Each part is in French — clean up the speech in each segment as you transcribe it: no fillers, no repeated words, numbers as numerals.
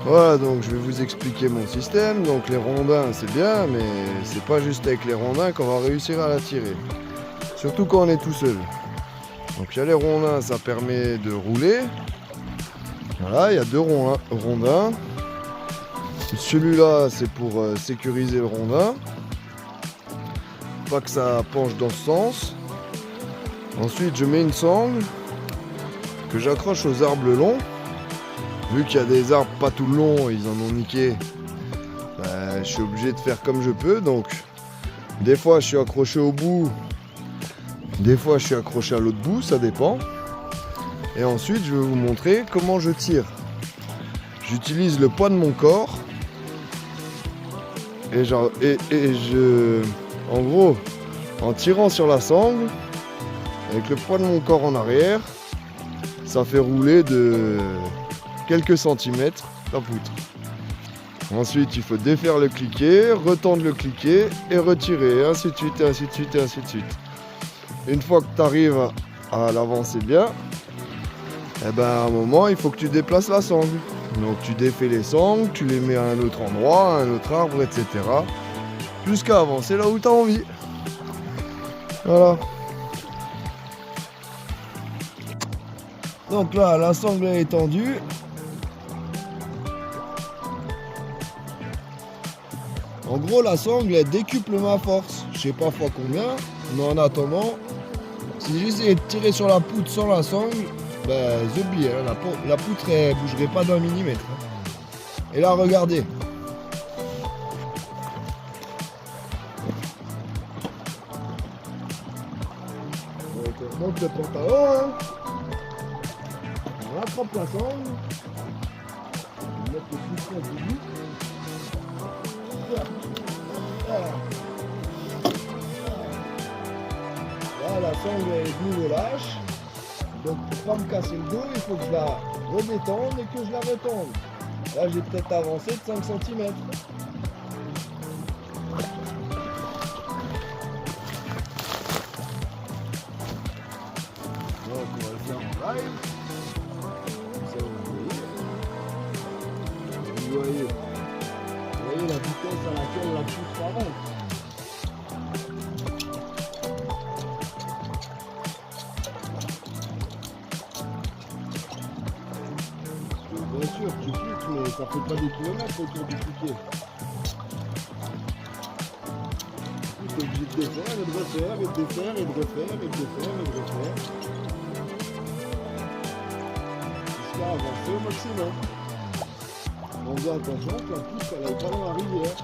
Voilà, donc je vais vous expliquer mon système. Donc les rondins c'est bien, mais c'est pas juste avec les rondins qu'on va réussir à la tirer. Surtout quand on est tout seul. Donc il y a les rondins, ça permet de rouler. Voilà, il y a deux rondins. Celui-là c'est pour sécuriser le rondin. Pas que ça penche dans ce sens. Ensuite je mets une sangle que j'accroche aux arbres longs. Vu qu'il y a des arbres pas tout le long, ils en ont niqué. Je suis obligé de faire comme je peux. Donc des fois je suis accroché au bout. Des fois je suis accroché à l'autre bout, ça dépend. Et ensuite je vais vous montrer comment je tire. J'utilise le poids de mon corps. En gros, en tirant sur la sangle, avec le poids de mon corps en arrière, ça fait rouler de quelques centimètres la poutre. Ensuite, il faut défaire le cliquet, retendre le cliquet et retirer, et ainsi de suite, et ainsi de suite, et ainsi de suite. Une fois que tu arrives à l'avancer bien, à un moment, il faut que tu déplaces la sangle. Donc tu défais les sangles, tu les mets à un autre endroit, à un autre arbre, etc. Jusqu'à avancer là où tu as envie. Voilà. Donc là, la sangle est tendue. En gros, la sangle elle décuple ma force. Je sais pas fois combien, mais en attendant, si j'essayais de tirer sur la poutre sans la sangle, j'oublie, hein, la poutre elle bougerait pas d'un millimètre. Hein. Et là, regardez. Donc, on monte le pantalon. Hein. On rattrape la sangle. On va mettre le plus près du bout. Là, la sangle est venue au lâche. Donc pour pas me casser le dos, il faut que je la redétende et que je la retende. Là j'ai peut-être avancé de 5 cm. Donc on va le faire en live. Ça vous voyez la vitesse à laquelle la poutre avance. Bien sûr, tu cliques, mais ça fait pas des kilomètres autour du cliquet. Tu es obligé de défaire et de refaire, et de défaire, et de refaire, et de défaire, et de refaire. Jusqu'à avancer au maximum. En faisant attention que la poutre elle aille pas dans la rivière.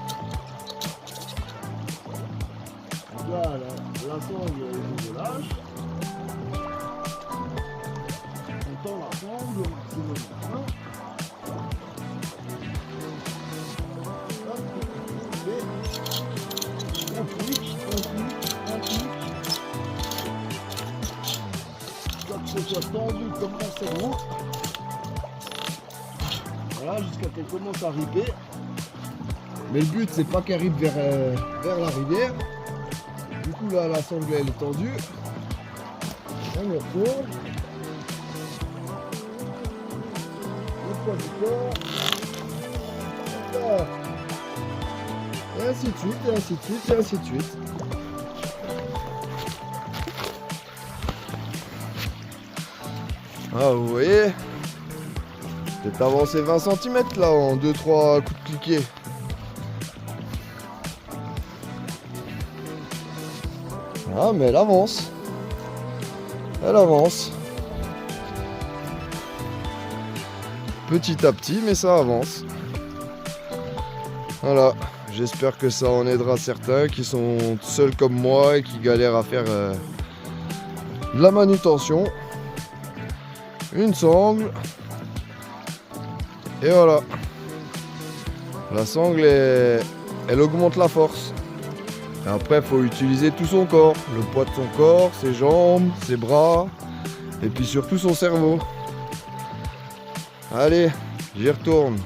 Donc là, la sangle est de lâche. On tend la sangle au maximum de la main. On clique. Jusqu'à que ce soit tendu comme mon cerveau. Voilà, jusqu'à qu'elle commence à ripper. Mais le but c'est pas qu'elle rippe vers la rivière. Du coup là la sangle elle est tendue. On le retourne. Le poids du corps. Là. Et ainsi de suite, et ainsi de suite, et ainsi de suite. Ah vous voyez, peut-être avancé 20 cm là en 2-3 coups de cliquet. Ah mais elle avance. Elle avance. Petit à petit mais ça avance. Voilà. J'espère que ça en aidera certains qui sont seuls comme moi et qui galèrent à faire de la manutention. Une sangle. Et voilà. La sangle, elle augmente la force. Et après, il faut utiliser tout son corps. Le poids de son corps, ses jambes, ses bras. Et puis surtout son cerveau. Allez, j'y retourne.